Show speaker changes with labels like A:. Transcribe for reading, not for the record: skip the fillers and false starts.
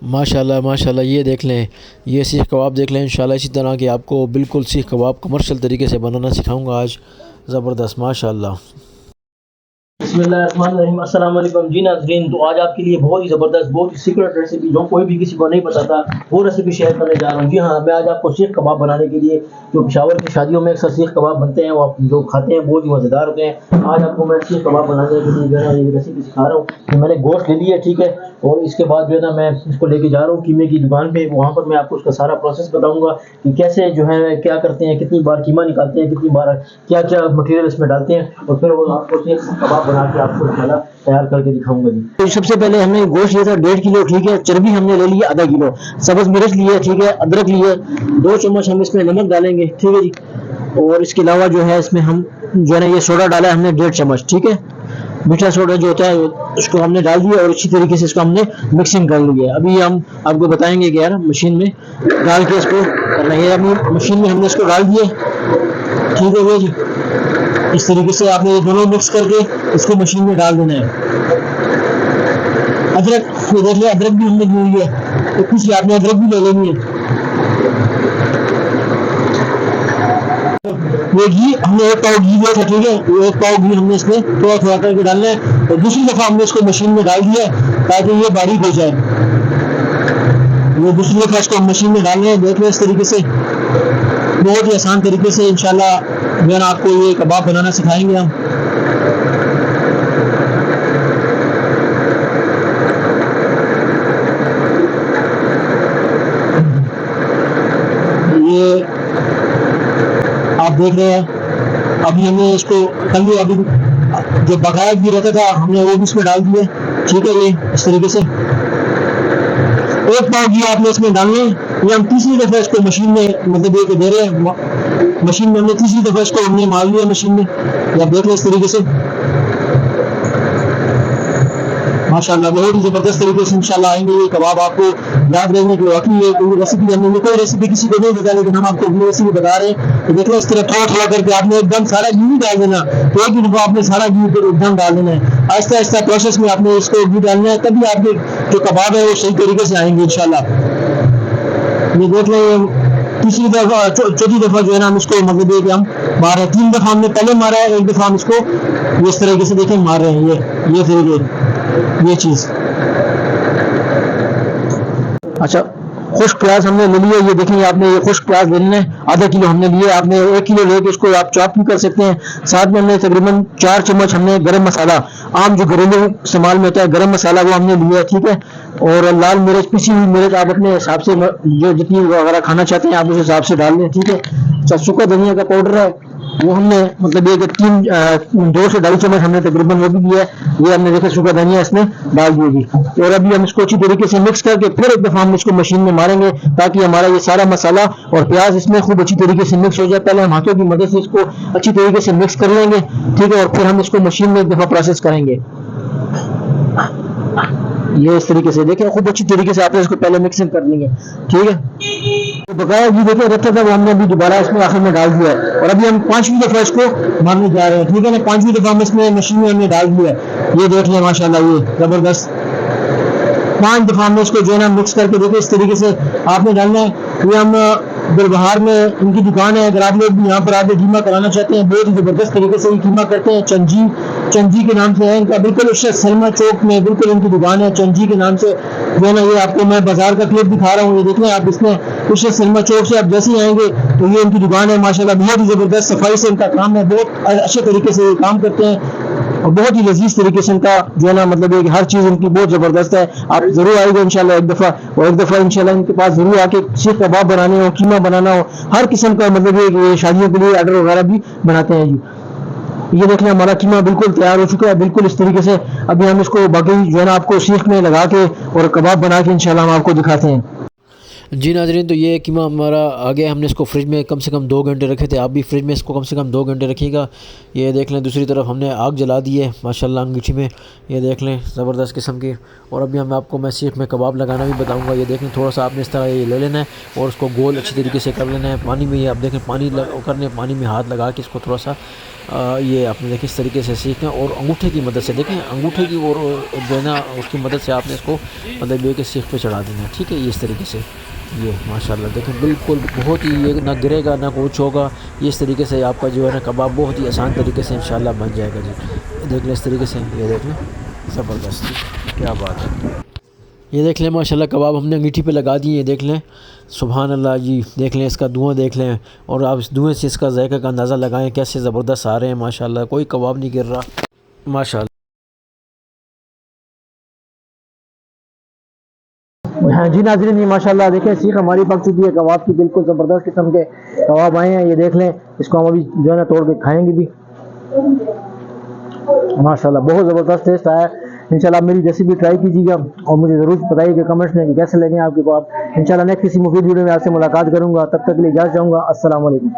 A: माशाल्लाह माशाल्लाह, ये देख लें, ये सीख कबाब देख लें। इंशाल्लाह इसी तरह के आपको बिल्कुल सीख कबाब कमर्शियल तरीके से बनाना सिखाऊंगा आज। ज़बरदस्त माशाल्लाह।
B: बिस्मिल्लाहिर्रहमानिर्रहीम। अस्सलाम वालेकुम जी नाज़रीन। तो आज आपके लिए बहुत ही ज़बरदस्त, बहुत ही सीक्रेट रेसिपी जो कोई भी किसी को नहीं बताता, वो रेसिपी शेयर करने जा रहा हूँ। जी हाँ, मैं आज आपको सीख कबाब बनाने के लिए, जो पेशावर की शादियों में अक्सर सीख कबाब बनते हैं, वो आप जो खाते हैं बहुत ही मज़ेदार होते हैं। आज आपको मैं सीख कबाब बनाने के लिए जो है ये रेसिपी सिखा रहा हूँ। कि मैंने गोश्त ले लिया है, ठीक है, और इसके बाद जो है ना मैं इसको लेके जा रहा हूँ कीमे की दुकान पे। वहाँ पर मैं आपको उसका सारा प्रोसेस बताऊँगा कि कैसे जो है क्या करते हैं, कितनी बार कीमा निकालते हैं, कितनी बार क्या क्या मटेरियल इसमें डालते हैं, और फिर वो आपको सीख कबाब बना के आपको इंशाल्लाह तैयार करके दिखाऊंगा जी। तो सबसे पहले हमने गोश्त लिया था 1.5 किलो, ठीक है। चर्बी हमने ले ली है आधा किलो, सब्ज मिर्च लिए, ठीक है, अदरक लिए, 2 चम्मच हम इसमें नमक डालेंगे, ठीक है जी। और इसके अलावा जो है इसमें हम जो है ना ये सोडा डाला है हमने 1.5 चम्मच, ठीक है। मीठा सोडा जो होता है उसको हमने डाल दिया और इसी तरीके से इसको हमने मिक्सिंग कर ली है। अभी हम आपको बताएंगे कि यार मशीन में डाल के इसको करना है। अभी मशीन में हमने इसको डाल दिया, ठीक है भैया जी। इस तरीके से आपने ये दोनों मिक्स करके इसको मशीन में डाल देना है। अदरक, ये देख लिया, अदरक भी हमने ले लिया है, तो कुछ आपने अदरक भी ले लेनी है। ये घी हमने 1 पाव घी लिया था, ठीक है। ये 1 पाव घी हमने इसमें थोड़ा थोड़ा करके डालना है और दूसरी दफा हमने इसको मशीन में डाल दिया ताकि ये बारीक हो जाए। ये दूसरी दफा इसको मशीन में डालना है। देख लो इस तरीके से, बहुत ही आसान तरीके से इंशाल्लाह मैं आपको ये कबाब बनाना सिखाएंगे हम। ये आप देख रहे हैं, अभी हमने इसको कर लिया। अभी जो बकाया भी रहता था हमने वो भी इसमें डाल दिया, ठीक है। ये इस तरीके से 1 पाव घी आपने इसमें डालने। ये हम तीसरी दफा इसको मशीन में मतलब ये दे रहे हैं, मशीन में हमने तीसरी दफा इसको हमने मार लिया मशीन में। आप देख लें इस तरीके से, माशाल्लाह बहुत ही जबरदस्त तरीके से इंशाल्लाह आएंगे ये कबाब। आपको याद रहेंगे कि वाकई ये रेसिपी हमने ये कोई रेसिपी किसी को नहीं बताया, लेकिन हम आपको अपनी रेसिपी बता रहे हैं। तो देख लो इस तरह थोड़ा थोड़ा करके आपने एकदम सारा घी नहीं डाल देना, तो एक ही दफा आपने सारा घी एकदम डाल देना है। आहिस्ता आहिस्ता प्रोसेस में आपने इसको घी डालना है, तभी आपके जो कबाब है वो सही तरीके से आएंगे इंशाल्लाह। ये देख लें, तीसरी दफा चौथी दफा जो है ना हम इसको मतलब ये कि हम मार रहे हैं। 3 दफा हमने पहले मारा है, 1 दफा हम इसको इस तरीके से देखें मार रहे हैं। ये फिर ये चीज। अच्छा, खुश्क प्याज हमने ले लिया, ये देखेंगे आपने ये खुश्क प्याज ले लेना है। आधा किलो हमने लिए, आपने 1 किलो लेके इसको आप चॉप भी कर सकते हैं। साथ में हमने तकरीबन 4 चम्मच हमने गरम मसाला, आम जो घरेलू इस्तेमाल में होता है गरम मसाला, वो हमने लिया, ठीक है। और लाल मिर्च, पिसी हुई मिर्च आप अपने हिसाब से जो जितनी वगैरह खाना चाहते हैं आप उस हिसाब से डाल लें, ठीक है। अच्छा, सूखा धनिया का पाउडर है वो हमने मतलब ये 2 से 2.5 चम्मच हमने तकरीबन वो भी दिया है। ये हमने देखा सूखा धनिया इसमें डाल दिएगी। और अभी हम इसको अच्छी तरीके से मिक्स करके फिर एक दफा हम इसको मशीन में मारेंगे ताकि हमारा ये सारा मसाला और प्याज इसमें खूब अच्छी तरीके से मिक्स हो जाए। पहले हम हाथों की मदद से इसको अच्छी तरीके से मिक्स कर लेंगे, ठीक है, और फिर हम इसको मशीन में एक दफा प्रोसेस करेंगे। ये इस तरीके से देखें, खूब अच्छी तरीके से आपने इसको पहले मिक्सिंग कर लेंगे, ठीक है। तो बकाया घी देखे रखा था वो हमने अभी दोबारा इसमें आखिर में डाल दिया है और अभी हम 5वीं दफा इसको मारने जा रहे हैं, ठीक है ना। 5वीं दफा हम इसमें मशीन में हमने डाल दिया है। ये देख लें माशाल्लाह, ये जबरदस्त 5 दफा हमने इसको जो है ना मिक्स करके देखे इस तरीके से आपने डालना है। ये हम गुलबहार में इनकी दुकान है, अगर आप लोग भी यहाँ पर आके कीमा कराना चाहते हैं, बहुत ही जबरदस्त तरीके से ये कीमा करते हैं। चंजी के नाम से है इनका, बिल्कुल उस सलमा चौक में बिल्कुल इनकी दुकान है चंजी के नाम से। जो है ना ये आपको मैं बाजार का क्लिप दिखा रहा हूँ, ये देख लें आप। इसमें उस सलमा चौक से आप जैसे ही आएंगे तो ये इनकी दुकान है माशाल्लाह, बहुत ही जबरदस्त सफाई से इनका काम है, बहुत अच्छे तरीके से ये काम करते हैं और बहुत ही लजीज तरीके से इनका जो है ना मतलब ये हर चीज इनकी बहुत जबरदस्त है। आप जरूर आएंगे इंशाल्लाह एक दफा, और एक दफा इंशाल्लाह इनके पास जरूर आके सीख कबाब बनाने हो, कीमा बनाना हो, हर किस्म का मतलब ये शादियों के लिए ऑर्डर वगैरह भी बनाते हैं जी। ये देखना हमारा कीमा बिल्कुल तैयार हो चुका है, बिल्कुल इस तरीके से। अभी हम इसको बाकी जो है ना आपको सीख में लगा के और कबाब बना के इंशाल्लाह हम आपको दिखाते हैं।
A: जी नाज़रीन, तो ये कीमा हमारा आ गया। हमने इसको फ्रिज में कम से कम 2 घंटे रखे थे। आप भी फ्रिज में इसको कम से कम 2 घंटे रखिएगा। ये देख लें, दूसरी तरफ हमने आग जला दी है माशाल्लाह अंगीठी में। ये देख लें, ज़बरदस्त किस्म की। और अभी मैं सीख में कबाब लगाना भी बताऊँगा। ये देख लें, थोड़ा सा आपने इस तरह ये ले लेना है और उसको गोल अच्छी तरीके से कर लेना है। पानी में ये आप देखें, पानी में हाथ लगा के इसको थोड़ा सा ये आपने देखें इस तरीके से सीखना। और अंगूठे की मदद से देखें, अंगूठे की और जो है ना उसकी मदद से आपने इसको मतलब ये कि सीख पे चढ़ा देना है। ठीक है, ये इस तरीके से। ये माशाल्लाह देखें, बिल्कुल बहुत ही ये ना गिरेगा ना कुछ होगा। ये इस तरीके से आपका जो है ना कबाब बहुत ही आसान तरीके से इंशाल्लाह बन जाएगा जी। देख लें इस तरीके से, ये देख लें, ज़बरदस्त, क्या बात है। ये देख लें माशाल्लाह कबाब हमने अंगीठी पे लगा दिए। ये देख लें, सुभान अल्लाह जी। देख लें इसका धुआं देख लें और आप इस धुएँ से इसका जायका का अंदाज़ा लगाएं कैसे ज़बरदस्त आ रहे हैं माशाल्लाह। कोई कबाब नहीं गिर रहा माशाल्लाह।
B: हाँ जी नाज़रीन, ये माशाल्लाह देखें सीख हमारी पक चुकी है। कबाब की बिल्कुल ज़बरदस्त किस्म के कबाब आए हैं। ये देख लें, इसको हम अभी जो है ना तोड़ के खाएंगे भी। माशाल्लाह बहुत ज़बरदस्त टेस्ट आया। इंशाल्लाह मेरी रेसिपी ट्राई कीजिएगा और मुझे ज़रूर बताइएगा कमेंट्स में कि कैसे लगे आपके कबाब। इंशाल्लाह नेक्स्ट किसी मुफीद वीडियो में आपसे मुलाकात करूँगा। तब तक के लिए इजाज़त चाहूँगा। अस्सलाम वालेकुम।